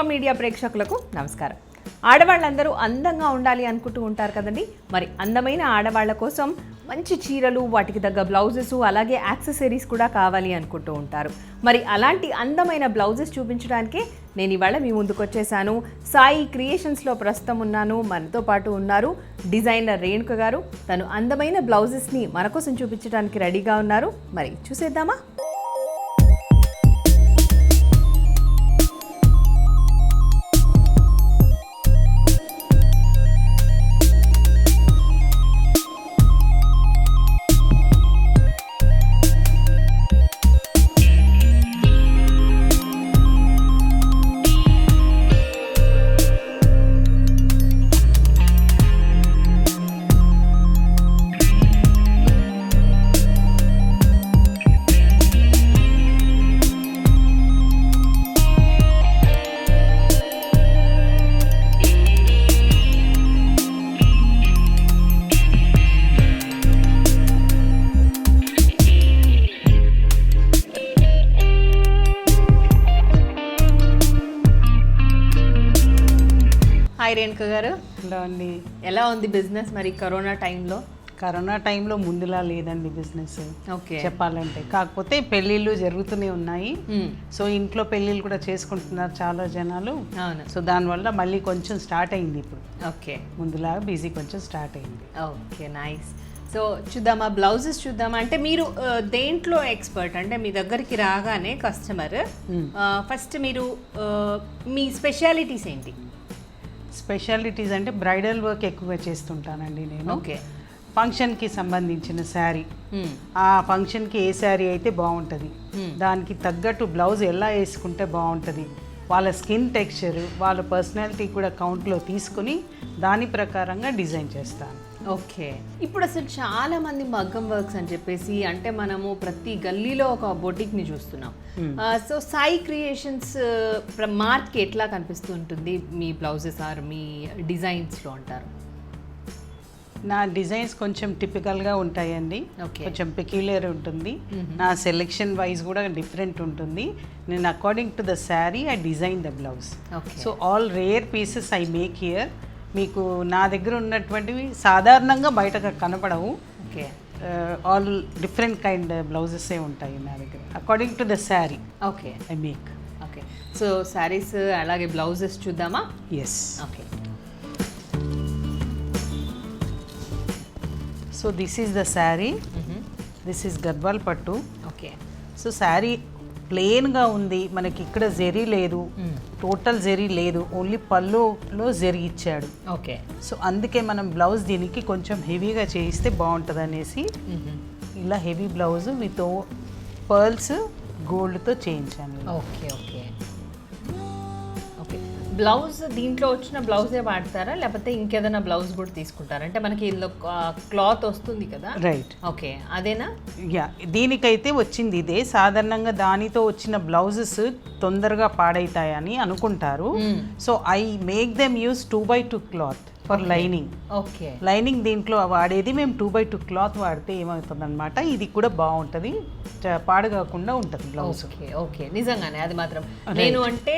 Media ప్రేక్షకులకు నమస్కారం. ఆడవాళ్ళందరూ అందంగా ఉండాలి అనుకుంటూ ఉంటారు కదండి. మరి అందమైన ఆడవాళ్ళ కోసం మంచి చీరలు, వాటికి తగ్గ బ్లౌజెస్, అలాగే యాక్సెసరీస్ కూడా కావాలి అనుకుంటూ ఉంటారు. మరి అలాంటి అందమైన బ్లౌజెస్ చూపించడానికే నేను ఇవాళ మీ ముందుకు వచ్చేసాను. సాయి క్రియేషన్స్లో ప్రస్తుతం ఉన్నాను. మనతో పాటు ఉన్నారు డిజైనర్ రేణుక గారు. తను అందమైన బ్లౌజెస్ని మన కోసం చూపించడానికి రెడీగా ఉన్నారు. మరి చూసేద్దామా? హాయ్ రేణుక గారు. హలో అండి. ఎలా ఉంది బిజినెస్ మరి కరోనా టైంలో? కరోనా టైంలో ముందులా లేదండి బిజినెస్, ఓకే చెప్పాలంటే. కాకపోతే పెళ్ళిళ్ళు జరుగుతూనే ఉన్నాయి. సో ఇంట్లో పెళ్ళిళ్ళు కూడా చేసుకుంటున్నారు చాలా జనాలు. అవును. సో దానివల్ల మళ్ళీ కొంచెం స్టార్ట్ అయింది ఇప్పుడు. ఓకే, ముందులాగా బిజీ కొంచెం స్టార్ట్ అయింది. Okay, nice. సో చూద్దామా, బ్లౌజెస్ చూద్దామా. అంటే మీరు దేంట్లో ఎక్స్పర్ట్? అంటే మీ దగ్గరికి రాగానే కస్టమర్ ఫస్ట్ మీరు మీ స్పెషాలిటీస్ ఏంటి? స్పెషాలిటీస్ అంటే బ్రైడల్ వర్క్ ఎక్కువగా చేస్తుంటానండి నేను. ఓకే. ఫంక్షన్కి సంబంధించిన శారీ, ఆ ఫంక్షన్కి ఏ శారీ అయితే బాగుంటుంది, దానికి తగ్గట్టు బ్లౌజ్ ఎలా వేసుకుంటే బాగుంటుంది, వాళ్ళ స్కిన్ టెక్స్చర్, వాళ్ళ పర్సనాలిటీ కూడా కౌంట్లో తీసుకుని దాని ప్రకారంగా డిజైన్ చేస్తాను. ఓకే. ఇప్పుడు అసలు చాలా మంది మగ్గం వర్క్స్ అని చెప్పేసి, అంటే మనము ప్రతి గల్లీలో ఒక బొటిక్ని చూస్తున్నాం. సో సాయి క్రియేషన్స్ మార్క్ ఎట్లా కనిపిస్తూ ఉంటుంది మీ బ్లౌజెస్ ఆర్ మీ డిజైన్స్లో అంటారు? నా డిజైన్స్ కొంచెం టిపికల్గా ఉంటాయండి. కొంచెం పెక్యులర్ ఉంటుంది. నా సెలెక్షన్ వైజ్ కూడా డిఫరెంట్ ఉంటుంది. నేను according to the sari I design the blouse. So all rare pieces I make here. మీకు నా దగ్గర ఉన్నటువంటివి సాధారణంగా బయటకు కనపడవు. ఓకే. ఆల్ డిఫరెంట్ కైండ్ బ్లౌజెసే ఉంటాయి నా దగ్గర according to the sari. Okay, I make. Okay. So saris అలాగే బ్లౌజెస్ చూద్దామా? Yes. Okay. So this is the sari. This is Gadwal పట్టు. ఓకే. సో శారీ ప్లెయిన్గా ఉంది, మనకి ఇక్కడ జెరీ లేదు, టోటల్ జెరీ లేదు, ఓన్లీ పళ్ళులో జెరీ ఇచ్చాడు. ఓకే. సో అందుకే మనం బ్లౌజ్ దీనికి కొంచెం హెవీగా చేయిస్తే బాగుంటుంది అనేసి ఇలా హెవీ బ్లౌజ్ విత్ పర్ల్స్ గోల్డ్తో చేయించాను. Okay, okay, okay. బ్లౌజ్ దీంట్లో వచ్చిన బ్లౌజే వాడతారా, లేకపోతే ఇంకేదైనా బ్లౌజ్ కూడా తీసుకుంటారా? అంటే మనకి ఇందులో క్లాత్ వస్తుంది కదా. రైట్. ఓకే, అదేనా? యా, దీనికైతే వచ్చింది ఇదే. సాధారణంగా దానితో వచ్చిన బ్లౌజెస్ తొందరగా పాడైతాయని అనుకుంటారు. So I make them use 2x2 cloth for lining. Okay. Lining దీంట్లో వాడేది మేము 2x2 క్లాత్ వాడితే ఏమవుతుంది అనమాట, ఇది కూడా బాగుంటుంది, పాడు కాకుండా ఉంటుంది బ్లౌజ్. Okay, okay. నిజంగానే అది మాత్రం నేను అంటే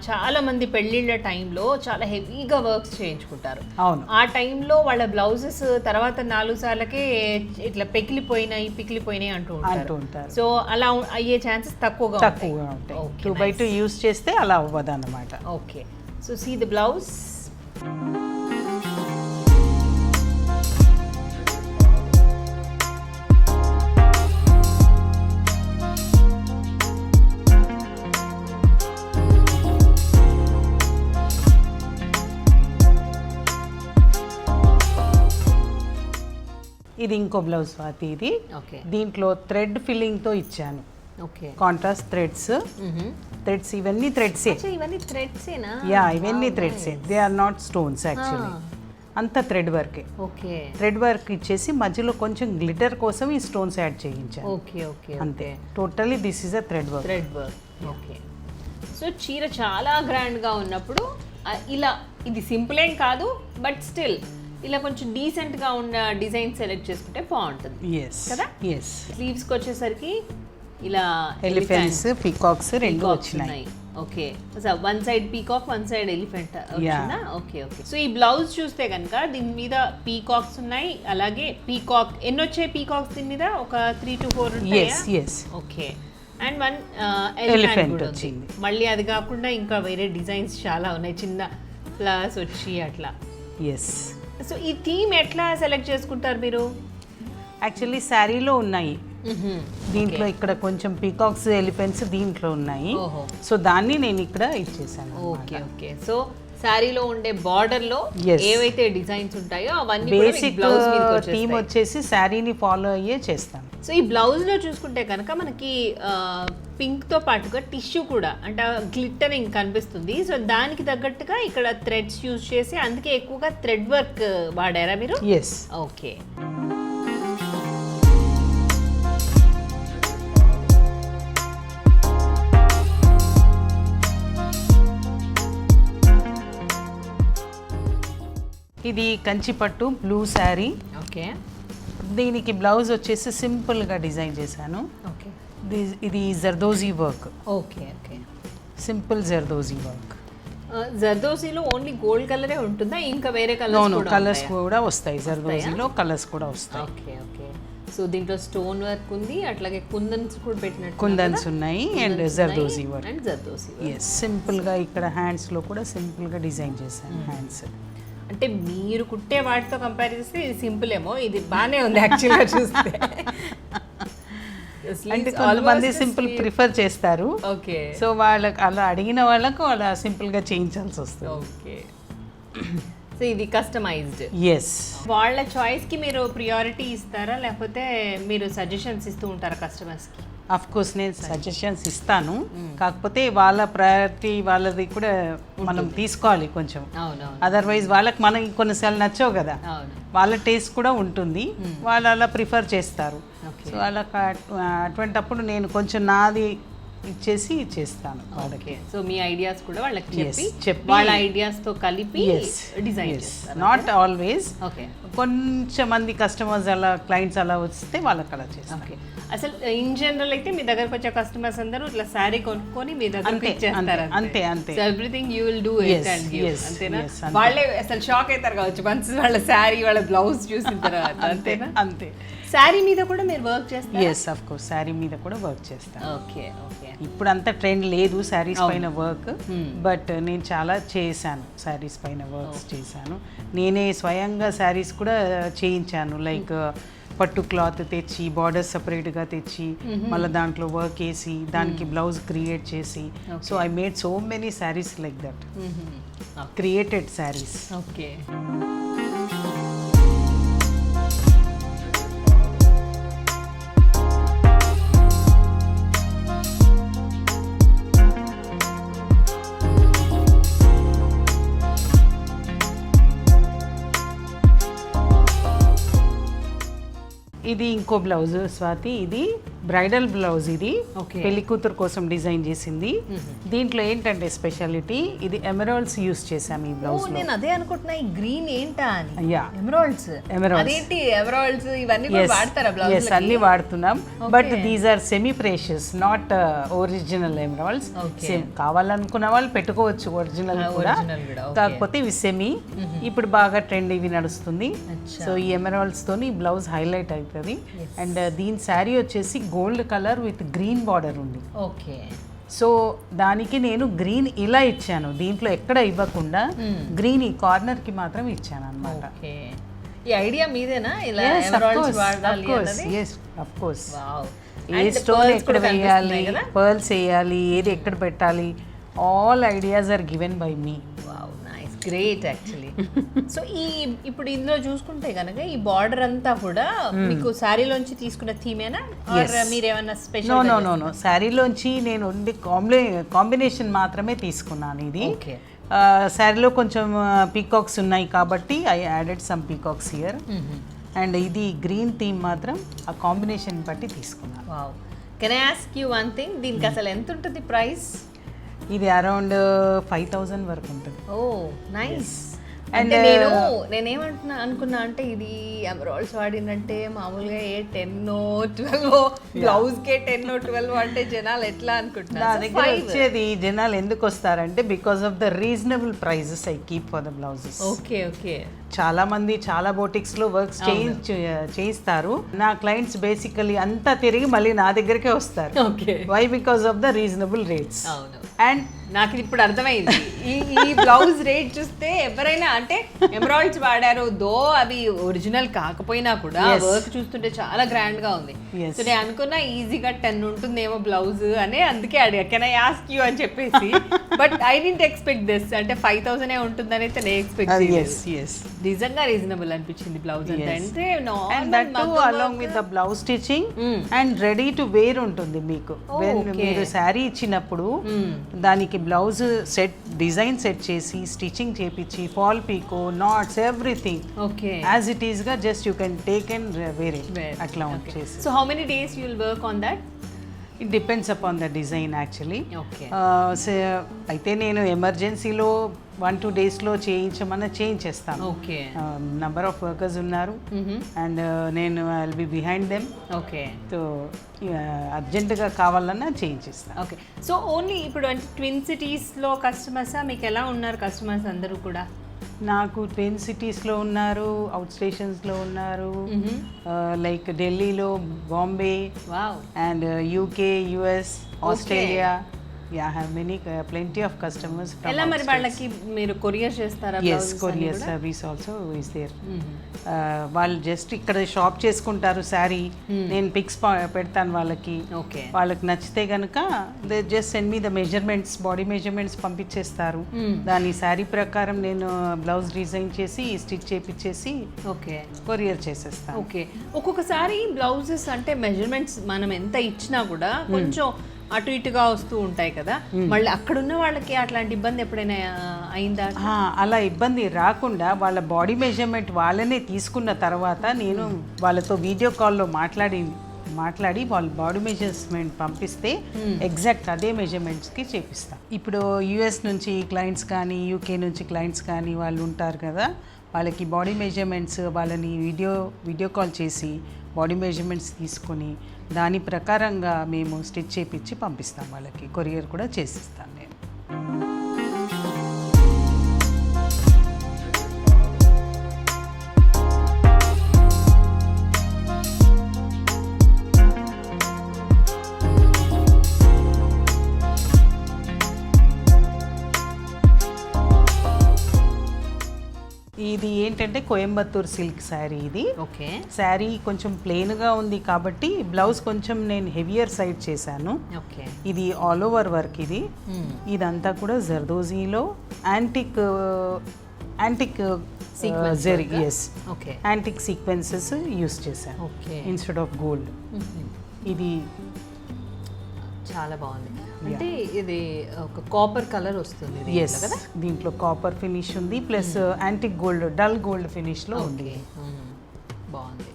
చాలా మంది పెళ్ళిళ్ళ టైంలో చాలా హెవీగా వర్క్స్ చేయించుకుంటారు. అవును. ఆ టైంలో వాళ్ళ బ్లౌజెస్ తర్వాత 4 సార్లకే ఇట్లా పికిలిపోయినాయి అంటూ ఉంటారు. సో అలా అయ్యే ఛాన్సెస్ తక్కువగా ఉంటాయి. 2x2 యూస్ చేస్తే అలా అవ్వదు అన్నమాట. Okay. So see the blouse. ఇది ఇంకో బ్లౌజ్ స్వాతి. ఇది దీంట్లో థ్రెడ్ ఫిల్లింగ్తో ఇచ్చాను. ఓకే. కాంట్రాస్ట్ థ్రెడ్స్ ఇవన్నీ థ్రెడ్సే. ఇవన్నీ థ్రెడ్సేనా? యా, ఇవన్నీ థ్రెడ్సే. They are not stones actually. అంతా థ్రెడ్ వర్కే. ఓకే. థ్రెడ్ వర్క్ ఇచ్చేసి మధ్యలో కొంచెం గ్లిటర్ కోసం ఈ స్టోన్స్ యాడ్ చేయించాను. ఓకే, ఓకే, అంతే. Totally this is a thread work. Okay. So చీర చాలా గ్రాండ్గా ఉన్నప్పుడు ఇలా ఇది సింపుల్ ఏం కాదు, బట్ స్టిల్ ఇలా కొంచెం డీసెంట్గా ఉన్న డిజైన్ సెలెక్ట్ చేసుకుంటే బాగుంటుంది కదా. స్లీవ్స్కి వచ్చేసరికి ఇలా ఎలిఫెంట్స్, పీకాక్స్ రెండు వచ్చినాయి. Okay so one side peacock one side elephant వచ్చిందా ఓకే ఓకే సో ఈ బ్లౌజ్ చూస్తే కనుక దీని మీద పీకాక్స్ ఉన్నాయి అలాగే పీకాక్ ఎన్ని వచ్చాయి పీకాక్స్ దీని మీద ఒక 3 to 4 ఉంటాయా ఓకే అండ్ వన్ ఎలిఫెంట్ వచ్చింది మళ్ళీ అది కాకుండా ఇంకా వేరే డిజైన్స్ చాలా ఉన్నాయి చిన్న ఫ్లవర్స్ వచ్చి అట్లా సో ఈ థీమ్ ఎట్లా సెలెక్ట్ చేసుకుంటారు మీరు యాక్చువల్లీ శారీలో ఉన్నాయి దీంట్లో ఇక్కడ కొంచెం పీకాక్స్ ఎలిఫెంట్స్ దీంట్లో ఉన్నాయి సో దాన్ని నేను ఇక్కడ ఇచ్చేసాను ఓకే ఓకే సో శారీలో ఉండే బార్డర్ లో ఏవైతే డిజైన్స్ ఉంటాయో అవన్నీ బేసిక్ థీమ్ వచ్చేసి శారీని ఫాలో అయ్యే చేస్తాను సో ఈ బ్లౌజ్ లో చూసుకుంటే కనుక మనకి పింక్ తో పాటుగా టిష్యూ కూడా అంటే గ్లిట్టరింగ్ కనిపిస్తుంది సో దానికి తగ్గట్టుగా ఇక్కడ థ్రెడ్స్ యూజ్ చేసి అందుకే ఎక్కువగా థ్రెడ్ వర్క్ వాడారా మీరు ఓకే ఇది కంచిపట్టు బ్లూ శారీ ఓకే దీనికి బ్లౌజ్ వచ్చేసి సింపుల్గా డిజైన్ చేశాను ఓకే ఇది zardozi work okay okay simple zardozi work జర్దోజీలో ఓన్లీ గోల్డ్ కలరే ఉంటుందా ఇంకా వేరే కలర్స్ కూడా వస్తాయి జర్దోజీలో కలర్స్ కూడా వస్తాయి ఓకే ఓకే సో దీంట్లో స్టోన్ వర్క్ ఉంది అట్లాగే కుందన్స్ కూడా పెట్టినట్టు కుందన్స్ ఉన్నాయి and zardozi work and zardozi సింపుల్గా ఇక్కడ హ్యాండ్స్లో కూడా సింపుల్గా డిజైన్ చేశాను హ్యాండ్స్ అంటే మీరు కుట్టే వాటితో కంపేర్ చేస్తే ఇది సింపుల్ ఏమో ఇది బాగానే ఉంది యాక్చువల్గా చూస్తే అంటే కొంతమంది సింపుల్ ప్రిఫర్ చేస్తారు ఓకే సో వాళ్ళకి అలా అడిగిన వాళ్ళకు అలా సింపుల్గా చేయించాల్సి వస్తుంది ఓకే సో ఇది కస్టమైజ్డ్ వాళ్ళ చాయిస్కి మీరు ప్రియారిటీ ఇస్తారా లేకపోతే మీరు సజెషన్స్ ఇస్తూ ఉంటారా కస్టమర్స్కి అఫ్ కోర్స్ నేను సజెషన్స్ ఇస్తాను కాకపోతే వాళ్ళ ప్రయారిటీ వాళ్ళది కూడా మనం తీసుకోవాలి కొంచెం అదర్వైజ్ వాళ్ళకి మనకి కొన్నిసార్లు నచ్చవు కదా వాళ్ళ టేస్ట్ కూడా ఉంటుంది వాళ్ళు అలా ప్రిఫర్ చేస్తారు సో అలా అటువంటప్పుడు నేను కొంచెం నాది ఇచ్చేసి చేస్తాను వాళ్ళకి సో మీ ఐడియాస్ కూడా వాళ్ళకి చెప్పి వాళ్ళ ఐడియాస్ తో కలిపి డిజైన్ నాట్ ఆల్వేస్ కొంచెం మంది కస్టమర్స్ అలా క్లయింట్స్ అలా వస్తే వాళ్ళకి అలా చేస్తాను అసలు ఇన్ జనరల్ అయితే మీ దగ్గరకు వచ్చే కస్టమర్స్ అందరూ ఇట్లా శారీ కొనుక్కొని మీ దగ్గర ఇచ్చేస్తారు అంతే అంతే everything you will do it and give అంతేనా వాళ్ళే అసలు షాక్ అవుతారు కావచ్చు వన్స్ వాళ్ళ శారీ వాళ్ళ బ్లౌజ్ చూసిన తర్వాత అంతేనా అంతే శారీ మీద కూడా మీరు వర్క్ చేస్తారు ఆఫ్ కోర్స్ శారీ మీద కూడా వర్క్ చేస్తాను ఓకే ఓకే ఇప్పుడు అంత ట్రెండ్ లేదు శారీస్ పైన వర్క్ బట్ నేను చాలా చేశాను శారీస్ పైన వర్క్స్ చేశాను నేనే స్వయంగా శారీస్ కూడా చేయించాను లైక్ పట్టు క్లాత్ తెచ్చి బార్డర్ సపరేట్గా తెచ్చి మళ్ళీ దాంట్లో వర్క్ వేసి దానికి బ్లౌజ్ క్రియేట్ చేసి so I made so many saris like that created saris okay ఇది ఇంకో బ్లౌజ్ స్వాతి ఇది బ్రైడల్ బ్లౌజ్ ఇది పెళ్లి కూతురు కోసం డిజైన్ చేసింది దీంట్లో ఏంటంటే స్పెషాలిటీ ఇది ఎమరాల్డ్స్ యూస్ చేసాం ఈ బ్లౌజ్ లో నేను అదే అనుకుంటున్నా ఈ గ్రీన్ ఏంటా అని ఎమరాల్డ్స్ అదేంటి ఎమరాల్డ్స్ ఇవన్నీ కూడా వాడతారా బ్లౌజ్ yes అన్ని వాడుతున్నాం but these are semi precious not original emeralds same కావాలనుకున్న వాళ్ళు పెట్టుకోవచ్చు ఒరిజినల్ కూడా కాకపోతే ఇవి సెమీ ఇప్పుడు బాగా ట్రెండ్ ఇవి నడుస్తుంది సో ఈ ఎమరాల్డ్స్ తోని బ్లౌజ్ హైలైట్ అవుతుంది అండ్ దీని శారీ వచ్చేసి gold colour with green border ఉంది ఓకే సో దానికి నేను గ్రీన్ ఇలా ఇచ్చాను దీంట్లో ఎక్కడ ఇవ్వకుండా గ్రీన్ ఈ కార్నర్ కి మాత్రం ఇచ్చాను అన్నమాట ఈ ఐడియా మీదేనా ఇలా ఎమరాల్డ్స్ వాడాలి అన్నది yes of course ఏ స్టోన్ ఎక్కడ వేయాలి పర్ల్స్ వేయాలి ఏది ఎక్కడ పెట్టాలి all ideas are given by me wow nice great actually so ఈ ఇప్పుడు ఇందులో చూసుకుంటే కనుక ఈ బార్డర్ అంతా కూడా మీకు శారీలోంచి తీసుకున్న థీమేనా ఆర్ మీరేమన్నా స్పెషల్ నో శారీలోంచి నేను ఓన్లీ కాంబినేషన్ మాత్రమే తీసుకున్నాను ఇది శారీలో కొంచెం పీకాక్స్ ఉన్నాయి కాబట్టి I added some peacocks here and ఇది గ్రీన్ థీమ్ మాత్రం ఆ కాంబినేషన్ బట్టి తీసుకున్నాను wow can I ask you one thing దీనికి అసలు ఎంత ఉంటుంది ప్రైస్ ఇది అరౌండ్ 5,000 వరకు ఉంటుంది ఓ నైస్ అంటే నేనేమంటున్నా అనుకున్నా అంటే ఇది ఎమరాల్డ్స్ వాడినంటే మామూలుగా 10-12 బ్లౌజ్ కే 10-12 అంటే జనాలు ఎట్లా నా అనుకుంటున్నారు? దగ్గర వచ్చేది జనాలు ఎందుకు వస్తారంటే because of the reasonable prices I keep for the blouses. Okay okay. చాలా మంది చాలా బోటిక్స్ లో వర్క్స్ చేయిస్తారు. నా క్లయింట్స్ బేసికలీ అంతా తిరిగి మళ్ళీ నా దగ్గరికే వస్తారు. Okay. Why? Because of the reasonable rates. అవును. అండ్ నాకు ఇది ఇప్పుడు అర్థమైంది. ఈ బ్లౌజ్ రేట్ చూస్తే ఎవరైనా అంటే ఎమరాల్డ్స్ వాడారు దో అవి ఒరిజినల్ కాకపోయినా కూడా వర్క్ చూస్తుంటే చాలా గ్రాండ్ గా ఉంది. సో నేను అనుకున్నా ఈజీగా 10 ఉంటుందేమో బ్లౌజ్ అని, అందుకే అడిగా కెన్ ఐ ఆస్క్ యూ అని చెప్పేసి. But I didn't expect this, అంటే 5,000 ఉంటుందని అయితే నేను ఎక్స్పెక్ట్ చేయలేదు. నిజంగా రీజనబుల్ అనిపించింది బ్లౌజ్ అంటే. అంటే along with the blouse stitching and ready to wear ఉంటుంది మీకు. మీరు శారీ ఇచ్చినప్పుడు దానికి బ్లౌజ్ సెట్ డిజైన్ సెట్ చేసి స్టిచింగ్ చేపించి fall picot knots everything okay as it is గా just you can take and wear it అట్లా వచ్చేసి. So how many days you will work on that? It depends upon the design actually. Okay. అయితే నేను ఎమర్జెన్సీలో 1-2 డేస్లో చేయించేస్తాను. Okay. Number of workers ఉన్నారు and నేను I will be behind them. Okay. So అర్జెంటుగా కావాలన్నా చేయించేస్తాను. ఓకే. సో ఓన్లీ ఇప్పుడు అంటే ట్విన్ సిటీస్లో కస్టమర్సా, మీకు ఎలా ఉన్నారు కస్టమర్స్ అందరూ కూడా? నాకు ట్విన్ సిటీస్లో ఉన్నారు, అవుట్ స్టేషన్స్లో ఉన్నారు, లైక్ ఢిల్లీలో, Bombay and UK, US, Australia. Yeah, I have plenty of customers from ఎలా మరి వాళ్ళకి మీరు కొరియర్ చేస్తారా? Yes, courier service also is there. వాళ్ళు జస్ట్ ఇక్కడ షాప్ చేసుకుంటారు శారీ, నేను పిక్స్ పెడతాను వాళ్ళకి. ఓకే. వాళ్ళకి నచ్చితే కనుక they just send me the measurements, body measurements పంపించేస్తారు. దాని శారీ ప్రకారం నేను బ్లౌజ్ డిజైన్ చేసి స్టిచ్ చేపించేసి ఓకే కొరియర్ చేసేస్తాను. ఓకే. ఒక్కొక్కసారి బ్లౌజెస్ అంటే మెజర్మెంట్స్ మనం ఎంత ఇచ్చినా కూడా కొంచెం అటు ఇటుగా వస్తూ ఉంటాయి కదా, మళ్ళీ అక్కడున్న వాళ్ళకి అట్లాంటి ఇబ్బంది ఎప్పుడైనా అయిందా? అలా ఇబ్బంది రాకుండా వాళ్ళ బాడీ మెజర్మెంట్ వాళ్ళనే తీసుకున్న తర్వాత నేను వాళ్ళతో వీడియో కాల్లో మాట్లాడి వాళ్ళ బాడీ మెజర్మెంట్ పంపిస్తే ఎగ్జాక్ట్ అదే మెజర్మెంట్స్కి చేపిస్తాను. ఇప్పుడు యుఎస్ నుంచి క్లయింట్స్ కానీ యూకే నుంచి క్లయింట్స్ కానీ వాళ్ళు ఉంటారు కదా, వాళ్ళకి బాడీ మెజర్మెంట్స్ వాళ్ళని వీడియో కాల్ చేసి బాడీ మెజర్మెంట్స్ తీసుకొని దాని ప్రకారంగా మేము స్టిచ్ చేపించి పంపిస్తాం వాళ్ళకి. కొరియర్ కూడా చేసిస్తాను నేను. ఇది ఏంటంటే కోయంబత్తూర్ సిల్క్ శారీ ఇది. ఓకే. శారీ కొంచెం ప్లెయిన్గా ఉంది కాబట్టి బ్లౌజ్ కొంచెం నేను హెవియర్ సైడ్ చేశాను. ఓకే. ఇది ఆల్ ఓవర్ వర్క్ ఇది. ఇదంతా కూడా జర్దోజీలో antique zari, yes, antique sequences use చేశాను ఇన్స్టెడ్ ఆఫ్ గోల్డ్. ఇది చాలా బాగుంది. అంటే ఇది ఒక కాపర్ కలర్ వస్తుంది. ఎస్, దీంట్లో కాపర్ ఫినిష్ ఉంది plus antique gold, dull gold ఫినిష్లో ఉంది. బాగుంది.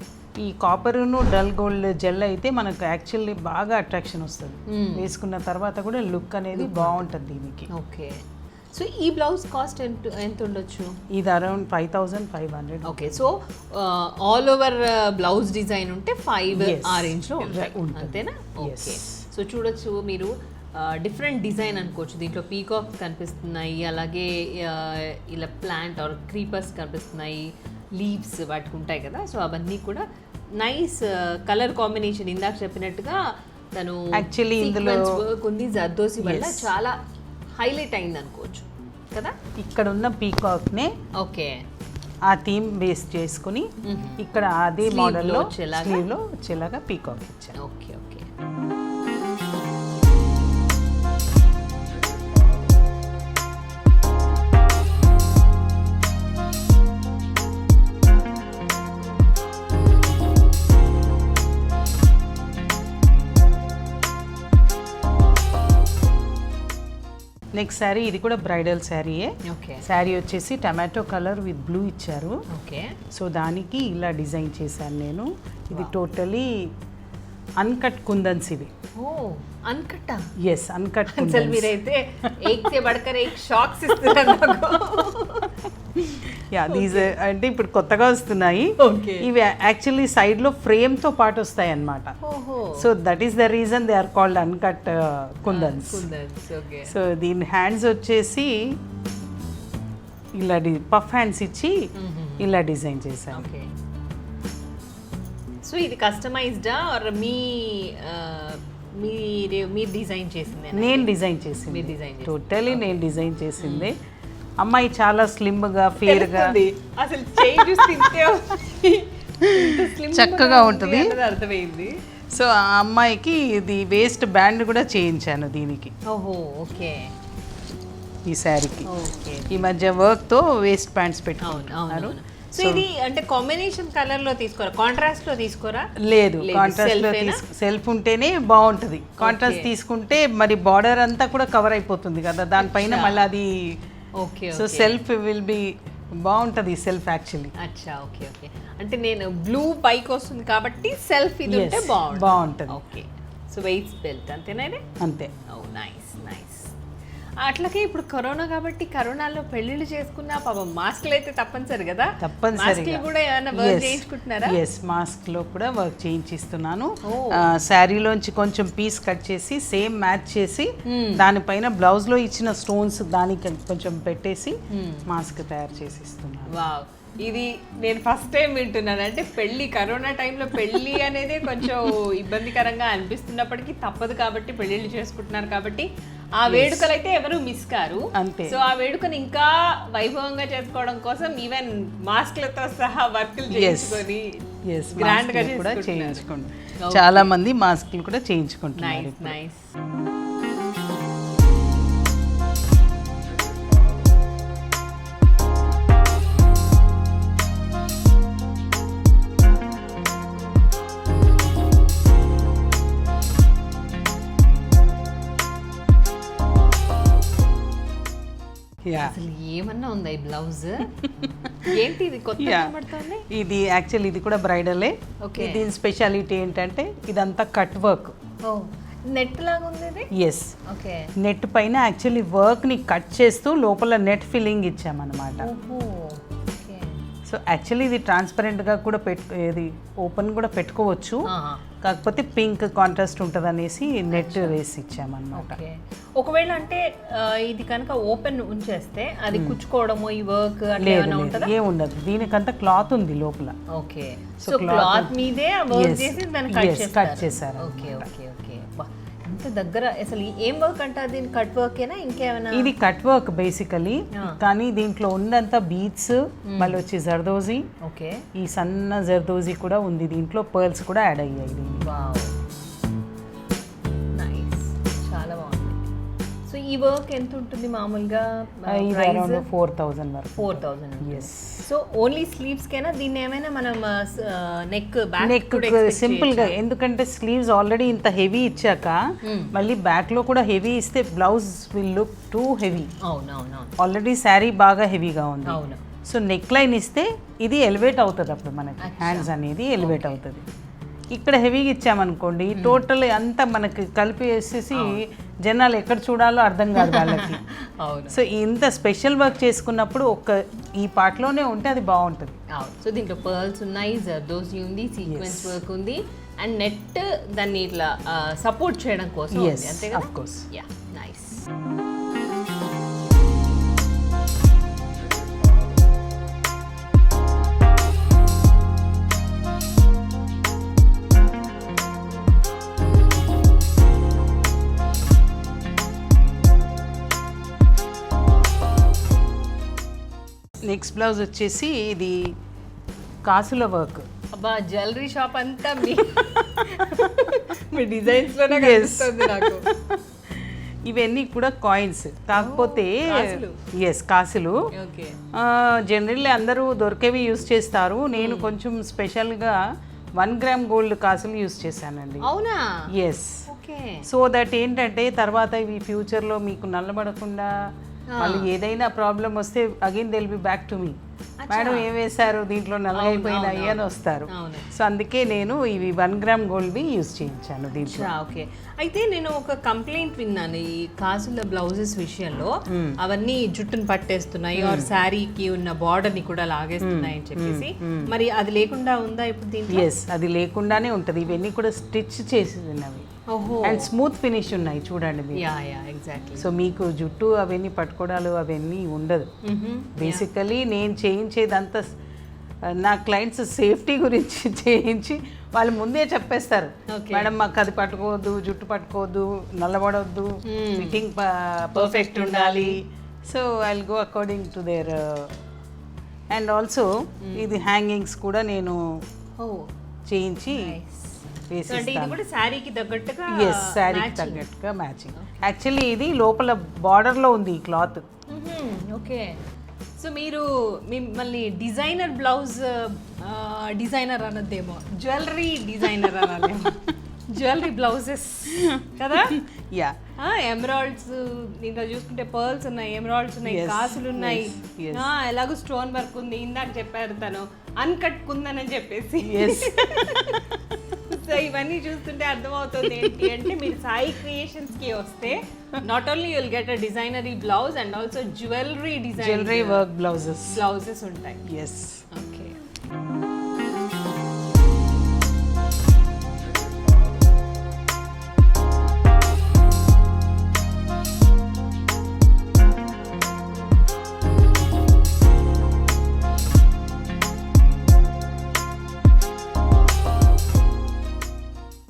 ఈ కాపర్ను డల్ గోల్డ్ జెల్ అయితే మనకు యాక్చువల్లీ బాగా అట్రాక్షన్ వస్తుంది. వేసుకున్న తర్వాత కూడా లుక్ అనేది బాగుంటుంది దీనికి. ఓకే. సో ఈ బ్లౌజ్ కాస్ట్ ఎంత ఉండొచ్చు? ఇది around 5,500. Okay. So all over blouse design ఉంటే 5 ఆ రేంజ్లో ఉంటుంది, అంతేనా? ఓకే. సో చూడొచ్చు మీరు, డిఫరెంట్ డిజైన్ అనుకోవచ్చు. దీంట్లో పీకాక్స్ కనిపిస్తున్నాయి, అలాగే ఇలా ప్లాంట్ ఆర్ క్రీపర్స్ కనిపిస్తున్నాయి, లీవ్స్ వాటికి ఉంటాయి కదా. సో అవన్నీ కూడా నైస్ కలర్ కాంబినేషన్. ఇందాక చెప్పినట్టుగా తను యాక్చువల్లీ ఇందులో వర్క్ ఉంది, జర్దోసి వల్ల చాలా హైలైట్ అయింది అనుకోవచ్చు కదా. ఇక్కడ ఉన్న పీకాక్నే ఓకే ఆ థీమ్ బేస్ చేసుకుని ఇక్కడ అదే మోడల్లో స్లీవ్లో వచ్చేలాగా పీకాక్ ఇచ్చాను. Okay okay. నెక్స్ట్ శారీ, ఇది కూడా బ్రైడల్ శారీయే. శారీ వచ్చేసి టమాటో కలర్ విత్ బ్లూ ఇచ్చారు. ఓకే. సో దానికి ఇలా డిజైన్ చేశాను నేను. ఇది టోటలీ అన్కట్ కుందన్స్ ఇవి. Oh uncut? Yes, uncut. మీరైతే ఏక్ సే బడ్కర్ ఏక్ షాక్స్ ఇస్తున్నారు నాకు. యా దీస్ అంటే ఇప్పుడు కొత్తగా వస్తున్నాయి. Okay. ఇవి యాక్చువల్లీ సైడ్లో ఫ్రేమ్తో పాటు వస్తాయి అన్నమాట. ఓహో so that is the reason they are called uncut kundans. Kundans okay. So దీని హ్యాండ్స్ వచ్చేసి ఇలా పఫ్ హ్యాండ్స్ ఇచ్చి ఇలా డిజైన్ చేశాను. ఓకే. సో ఇది కస్టమైజ్డా ఆర్ మీరు డిజైన్ చేసింది? నేను డిజైన్ చేసింది, మీరు design చేసింది. టోటలీ నేను డిజైన్ చేసింది. అమ్మాయి చాలా స్లిమ్గా ఫేర్గా అసలు చేయి చూస్తే చక్కగా ఉంటుంది. అర్థమైంది. సో ఆ అమ్మాయికి ఇది వేస్ట్ బ్యాండ్ కూడా చేయించాను దీనికి, ఓహో ఓకే ఈ శారీకి. ఓకే. ఈ మధ్య వర్క్తో వేస్ట్ ప్యాంట్స్ అవును పెట్టుకున్నారు. అవును. సో ఇది అంటే కాంబినేషన్ కలర్ లో తీసుకోరా, కాంట్రాస్ట్ లో తీసుకోరా? లేదు, లేదు, కాంట్రాస్ట్ లో self-ఏనా? సెల్ఫ్ ఉంటేనే బాగుంటుంది. కాంట్రాస్ట్ తీసుకుంటే మరి బార్డర్ అంతా కూడా కవర్ అయిపోతుంది కదా దానిపైన, మళ్ళీ అది okay. So self will be బాగుంటుంది సెల్ఫ్ యాక్చువల్లీ. అచ్చా ఓకే ఓకే. అంటే నేను బ్లూ పైకి వస్తుంది కాబట్టి సెల్ఫ్ ఇది ఉంటే బాగుంటుంది. ఓకే. సో వెయిట్స్ బెల్ట్ అంతేనా ఇది? అంతే. ఓ నైస్ నైస్. అట్లాగే ఇప్పుడు కరోనా కాబట్టి కరోనాలో పెళ్ళిళ్ళు చేసుకున్నా పాపం మాస్క్లు అయితే తప్పనిసరి కదా? తప్పనిసరిగా కూడా ఏమైనా వర్క్ చేయించుకుంటున్నారా? ఎస్, మాస్క్ లో కూడా వర్క్ చేయించిస్తున్నాను. Oh. శారీలోంచి కొంచెం పీస్ కట్ చేసి సేమ్ మ్యాచ్ చేసి దానిపైన బ్లౌజ్ లో ఇచ్చిన స్టోన్స్ దానికి కొంచెం పెట్టేసి మాస్క్ తయారు చేసి ఇస్తున్నాను. వావ్, ఇది నేను ఫస్ట్ టైం వింటున్నాను. అంటే పెళ్ళి, కరోనా టైంలో పెళ్ళి అనేది కొంచెం ఇబ్బందికరంగా అనిపిస్తున్నప్పటికీ తప్పదు కాబట్టి పెళ్ళిళ్ళు చేసుకుంటున్నారు కాబట్టి ఆ వేడుకలు అయితే ఎవరు మిస్ కారు. అంతే. సో ఆ వేడుకను ఇంకా వైభవంగా చేసుకోవడం కోసం ఈవెన్ మాస్క్లతో సహా వర్కులు చేయించుకొని గ్రాండ్ గా కూడా చేసుకుంటున్నారు. చేయించుకుంటున్నారు. చాలా మంది మాస్క్లు కూడా చేయించుకుంటున్నారు. Nice nice. యా, అసలు ఏమన్నా ఉందా ఈ బ్లౌజ్? ఏంటి ఇది కొత్త కనబడుతోంది? ఇది యాక్చువల్లీ ఇది కూడా బ్రైడలే. Okay. దీని స్పెషాలిటీ ఏంటంటే ఇదంతా కట్ వర్క్. ఓ నెట్ లాగా ఉంది ఇది. Yes, okay. నెట్ పైన యాక్చువల్లీ వర్క్ని కట్ చేస్తూ లోపల నెట్ ఫిల్లింగ్ ఇచ్చామన్నమాట. ఓహో ఓకే. సో యాక్చువల్లీ ఇది ట్రాన్స్పరెంట్గా కూడా ఇది ఓపెన్ కూడా పెట్టుకోవచ్చు, కాకపోతే పింక్ కాంట్రాస్ట్ ఉంటుంది అనేసి నెట్ వేసి ఇచ్చామన్నమాట. ఓకే. ఒకవేళ అంటే ఇది కనుక ఓపెన్ ఉంచేస్తే అది కుచ్చుకోవడము ఈ వర్క్ అట్లా ఏమైనా ఉంటుందా? ఏముండదు, దీనికంతా క్లాత్ ఉంది లోపల. Okay. So so cloth- cloth మీదే వర్క్ Yes. చేసి దాన్ని Yes, cut చేశారు. Okay okay okay. బా, ఎంత దగ్గర అసలు ఏం వర్క్ అంటారు దీని? కట్ వర్కేనా ఇంకేమైనా? ఇది కట్ వర్క్ బేసికలీ, కానీ దీంట్లో ఉన్నంత బీట్స్ మళ్ళీ వచ్చి జర్దోజీ, ఓకే. ఈ సన్న జర్దోజీ కూడా ఉంది దీంట్లో, పర్ల్స్ కూడా యాడ్ అయ్యాయి దీనికి. వావ్ నైస్, చాలా బాగుంది. సో ఈ వర్క్ ఎంత ఉంటుంది మామూలుగా? ఇది అరౌండ్ 4,000 వరకు. 4,000. ఎస్. సో ఓన్లీ స్లీవ్స్ కేనా? దీన్ని ఏమైనా మనం నెక్ నెక్ సింపుల్ గా, ఎందుకంటే స్లీవ్స్ ఆల్రెడీ ఇంత హెవీ ఇచ్చాక మళ్ళీ బ్యాక్ లో కూడా హెవీ ఇస్తే blouse will look too heavy. అవునవునవును ఆల్రెడీ శారీ బాగా హెవీగా ఉంది. అవును. సో నెక్ లైన్ ఇస్తే ఇది ఎలివేట్ అవుతుంది, అప్పుడు మనకి హ్యాండ్స్ అనేది ఎలివేట్ అవుతుంది. ఇక్కడ హెవీగా ఇచ్చామనుకోండి టోటల్ అంతా మనకి కలిపి వేసేసి జనాలు ఎక్కడ చూడాలో అర్థం కాదు వాళ్ళకి. అవును. సో ఇంత స్పెషల్ వర్క్ చేసుకున్నప్పుడు ఈ పార్ట్లోనే ఉంటే అది బాగుంటుంది. అవును. సో దీంట్లో పర్ల్స్ ఉన్నాయి, జర్దోజీ ఉంది, సీక్వెన్స్ వర్క్ ఉంది, అండ్ నెట్ దాన్ని ఇట్లా సపోర్ట్ చేయడం కోసం ఉంది, అంతే కదా? Of course. Yeah nice. Next blouse వచ్చేసి ఇది కాసుల వర్క్. అబ్బా, జ్యువెలరీ షాప్ అంతా మీ డిజైన్స్ లోనే కనిపిస్తుంది నాకు. ఇవన్నీ కూడా కాయిన్స్, కాకపోతే ఎస్ కాసులు. ఓకే. జనరల్లీ అందరూ దొరికేవి యూస్ చేస్తారు, నేను కొంచెం స్పెషల్గా 1 గ్రామ్ గోల్డ్ కాసులు యూస్ చేశానండి. అవునా? ఎస్. ఓకే. సో దట్ ఏంటంటే తర్వాత ఇవి ఫ్యూచర్లో మీకు నల్లబడకుండా వాళ్ళు ఏదైనా ప్రాబ్లం వస్తే again they will be back to me, madam ఏం వేశారు దీంట్లో నల్లగైపోయినాయి అని వస్తారు. సో అందుకే నేను ఇవి 1 గ్రామ్ గోల్డ్వి యూజ్ చేయించాను దీంట్లో. ఓకే, అయితే నేను ఒక కంప్లైంట్ విన్నాను ఈ కాసుల బ్లౌజెస్ విషయంలో, అవన్నీ జుట్టును పట్టేస్తున్నాయి ఆర్ శారీకి ఉన్న బార్డర్ ని కూడా లాగేస్తున్నాయి అని చెప్పేసి, మరి అది లేకుండా ఉందా ఇప్పుడు దీంట్లో? ఎస్, అది లేకుండానే ఉంటుంది. ఇవన్నీ కూడా స్టిచ్ చేసినవి అండ్ స్మూత్ ఫినిష్ ఉన్నాయి చూడండి మీరు. ఎగ్జాక్ట్లీ. సో మీకు జుట్టు అవన్నీ పట్టుకోవడాలు అవన్నీ ఉండదు. బేసికలీ నేను చేయించేదంతా నా క్లయింట్స్ సేఫ్టీ గురించి చేయించి వాళ్ళు ముందే చెప్పేస్తారు, మేడం మాకు అది పట్టుకోవద్దు, జుట్టు పట్టుకోవద్దు, నల్లబడవద్దు, ఫిట్టింగ్ పర్ఫెక్ట్ ఉండాలి. So I will go according to their. And also ఇది హ్యాంగింగ్స్ కూడా నేను చేయించి శారీకి తగ్గట్టుగా, ఎస్ శారీకి తగ్గట్టుగా మ్యాచింగ్. యాక్చువల్లీ ఇది లోపల బార్డర్లో ఉంది ఈ క్లాత్. ఓకే, సో మీరు మిమ్మల్ని డిజైనర్ బ్లౌజ్ డిజైనర్ అన్నదేమో, జ్యువెలరీ డిజైనర్ అనాలేమో. జ్యువెలరీ బ్లౌజెస్ కదా. యా, ఎమరాల్డ్స్ దీంట్లో చూసుకుంటే పర్ల్స్ ఉన్నాయి, ఎమరాల్డ్స్ ఉన్నాయి, కాసులు ఉన్నాయి, ఎలాగో స్టోన్ వర్క్ ఉంది. ఇందాక చెప్పారు తను అన్కట్ కుందని చెప్పేసి. సో ఇవన్నీ చూస్తుంటే అర్థమవుతుంది ఏంటి అంటే, మీరు సాయి క్రియేషన్స్ కి వస్తే not only you'll get a designery blouse and also jewellery work blouses ఉంటాయి. ఎస్. ఓకే,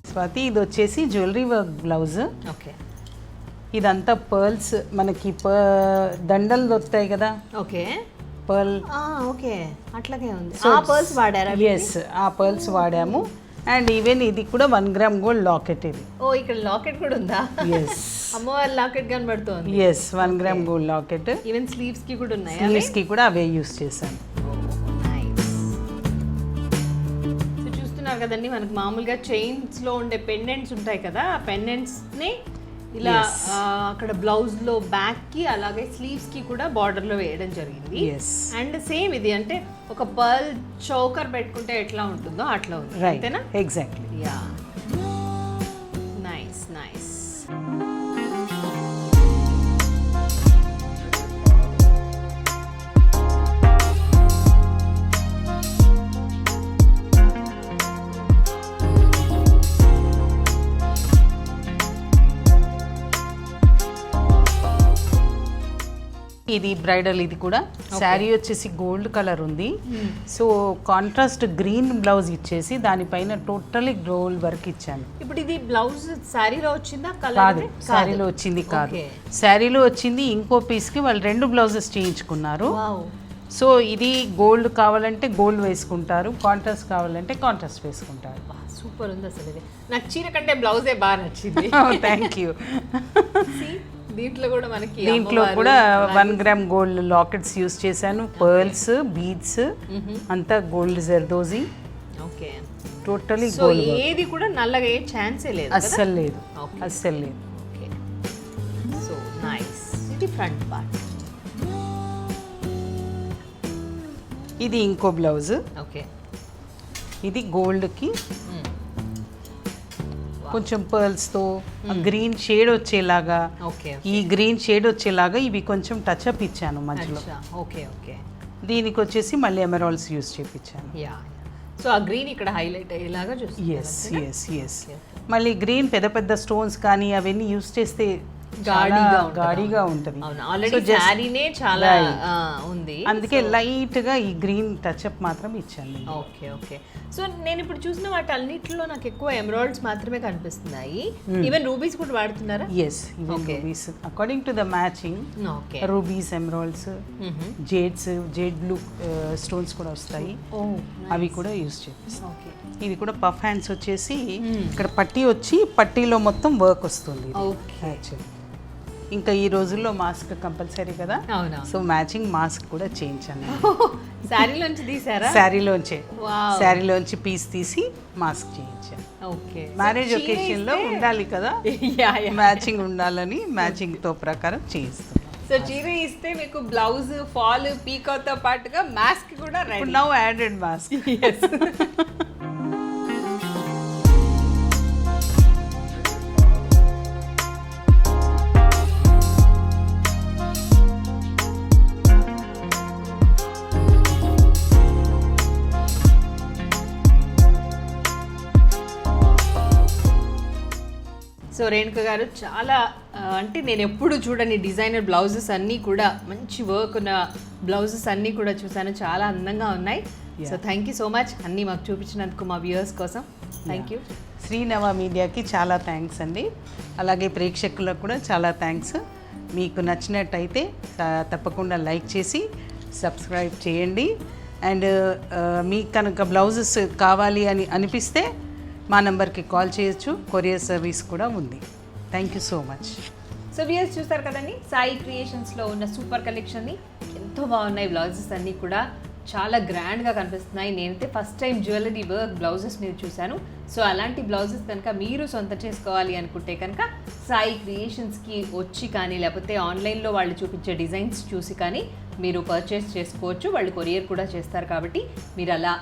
స్వాతి ఇది వచ్చేసి జ్యువెలరీ వర్క్ బ్లౌజ్. ఓకే, ఇదంతా పర్ల్స్ మనకి దండలు దొరుకుతాయి కదా. Okay, pearl. ఓకే, అట్లాగే ఉంది. ఆ పర్ల్స్ వాడారా? ఎస్, ఆ పర్ల్స్ వాడాము. అండ్ ఈవెన్ ఇది కూడా 1 గ్రామ్ గోల్డ్ లాకెట్. ఇది ఇక్కడ లాకెట్ కూడా ఉందా? ఎస్, అమ్మవారి లాకెట్ కనబడుతోంది. Yes, 1 gram gold locket. Even sleeves కి కూడా ఉన్నాయి. స్లీవ్స్ కి కూడా అవే యూస్ చేశాను. కదండి, మనకు మామూలుగా చైన్స్ లో ఉండే పెండెంట్స్ ఉంటాయి కదా, ఆ పెండెంట్స్ ని ఇలా అక్కడ బ్లౌజ్ లో బ్యాక్ కి అలాగే స్లీవ్స్ కి కూడా బార్డర్ లో వేయడం జరిగింది. అండ్ సేమ్ ఇది అంటే ఒక పర్ల్ చోకర్ పెట్టుకుంటే ఎట్లా ఉంటుందో అట్లా ఉంది, అంతేనా? ఎగ్జాక్ట్లీ. Yeah, nice nice. ఇది బ్రైడల్. ఇది కూడా శారీ వచ్చేసి గోల్డ్ కలర్ ఉంది. సో కాంట్రాస్ట్ గ్రీన్ బ్లౌజ్ ఇచ్చేసి దానిపైన టోటలీ గోల్డ్ వర్క్ ఇచ్చాను. ఇప్పుడు ఇది బ్లౌజ్ శారీలో వచ్చిందా? కాదు, శారీలో వచ్చింది కాదు. శారీలో వచ్చింది ఇంకో పీస్ కి వాళ్ళు 2 బ్లౌజెస్ చేయించుకున్నారు. సో ఇది గోల్డ్ కావాలంటే గోల్డ్ వేసుకుంటారు, కాంట్రాస్ట్ కావాలంటే కాంట్రాస్ట్ వేసుకుంటారు. సూపర్ ఉంది అసలు. ఇది నాకు చీర కంటే బ్లౌజే బాగా నచ్చింది. Thank you. దీంట్లో కూడా మనకి 1 గ్రామ్ గోల్డ్ లాకెట్స్ యూస్ చేశాను. పర్ల్స్, బీడ్స్ అంతా gold zardozi. Okay, totally so ఏది కూడా నల్లగా ఏ ఛాన్సే లేదు, అస్సలు లేదు, అస్సలు లేదు. Okay, so nice. ఇది ఫ్రంట్ పార్ట్. ఇది ఇంకో బ్లౌజ్. ఓకే, ఇది గోల్డ్కి కొంచెం పర్ల్స్తో గ్రీన్ షేడ్ వచ్చేలాగా, ఈ గ్రీన్ షేడ్ వచ్చేలాగా ఇవి కొంచెం టచ్ అప్ ఇచ్చాను మధ్యలో. ఓకే ఓకే, దీనికి వచ్చేసి మళ్ళీ ఎమరాల్డ్స్ యూస్ చేయించాను. సో ఆ గ్రీన్ ఇక్కడ హైలైట్ అయ్యేలాగా చూస్తాను. Yes yes yes. మళ్ళీ గ్రీన్ పెద్ద పెద్ద స్టోన్స్ కానీ అవన్నీ యూస్ చేస్తే గాడిగా ఉంటుంది. చాలా ఉంది, అందుకే లైట్ గా ఈ గ్రీన్ టచ్అప్ మాత్రం ఇచ్చాను. Okay okay. సో నేను ఇప్పుడు చూసిన వాటి అన్నిటిలో నాకు ఎక్కువ ఎమరాల్డ్స్ మాత్రమే కనిపిస్తున్నాయి. ఈవెన్ రూబీస్ కూడా వాడుతున్నారా? Yes, even rubies according to the matching. Rubies, emeralds, jade blue stones కూడా వస్తాయి, అవి కూడా యూస్ చేస్తాం. ఇది కూడా పఫ్ హ్యాండ్స్ వచ్చేసి ఇక్కడ పట్టీ వచ్చి పట్టీలో మొత్తం వర్క్ వస్తుంది. యాక్చువల్లీ ఇంకా ఈ రోజుల్లో మాస్క్ కంపల్సరీ కదా, సో మ్యాచింగ్ మాస్క్ కూడా చేయించాను. శారీలోంచి పీస్ తీసి మాస్క్ చేయించాను. మ్యారేజ్ ఒకేషన్ లో ఉండాలి కదా, మ్యాచింగ్ ఉండాలని మ్యాచింగ్ తో ప్రకారం చేయిస్తున్నాను. సో చీర ఇస్తే మీకు బ్లౌజ్ ఫాల్ పీకోతో పాటుగా మాస్క్ కూడా ready. Now added mask. So Renuka గారు చాలా అంటే నేను ఎప్పుడు చూడని డిజైనర్ బ్లౌజెస్ అన్నీ కూడా మంచి వర్క్ ఉన్న బ్లౌజెస్ అన్నీ కూడా చూసాను, చాలా అందంగా ఉన్నాయి. So thank you so much అన్నీ మాకు చూపించినందుకు మా వ్యూవర్స్ కోసం. Thank you. శ్రీనవ మీడియాకి చాలా థ్యాంక్స్ అండి. అలాగే ప్రేక్షకులకు కూడా చాలా థ్యాంక్స్. మీకు నచ్చినట్టయితే తప్పకుండా లైక్ చేసి సబ్స్క్రైబ్ చేయండి. అండ్ మీకు కనుక బ్లౌజెస్ కావాలి అని అనిపిస్తే మా నెంబర్కి కాల్ చేయొచ్చు, కొరియర్ సర్వీస్ కూడా ఉంది. Thank you so much. So viewers చూస్తారు కదండి, సాయి క్రియేషన్స్లో ఉన్న సూపర్ కలెక్షన్ని. ఎంతో బాగున్నాయి బ్లౌజెస్ అన్నీ కూడా, చాలా గ్రాండ్గా కనిపిస్తున్నాయి. నేనైతే first time jewellery work blouses నేను చూశాను. సో అలాంటి బ్లౌజెస్ కనుక మీరు సొంతం చేసుకోవాలి అనుకుంటే కనుక సాయి క్రియేషన్స్కి వచ్చి కానీ లేకపోతే ఆన్లైన్లో వాళ్ళు చూపించే డిజైన్స్ చూసి కానీ మీరు పర్చేస్ చేసుకోవచ్చు. వాళ్ళు కొరియర్ కూడా చేస్తారు కాబట్టి మీరు అలా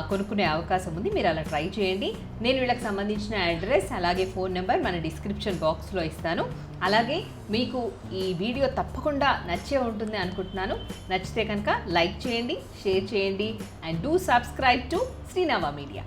కొనుక్కునే అవకాశం ఉంది. మీరు అలా ట్రై చేయండి. నేను వీళ్ళకి సంబంధించిన అడ్రస్ అలాగే ఫోన్ నెంబర్ మన డిస్క్రిప్షన్ బాక్స్లో ఇస్తాను. అలాగే మీకు ఈ వీడియో తప్పకుండా నచ్చే ఉంటుంది అనుకుంటున్నాను. నచ్చితే కనుక లైక్ చేయండి, షేర్ చేయండి and do subscribe to Srinava media.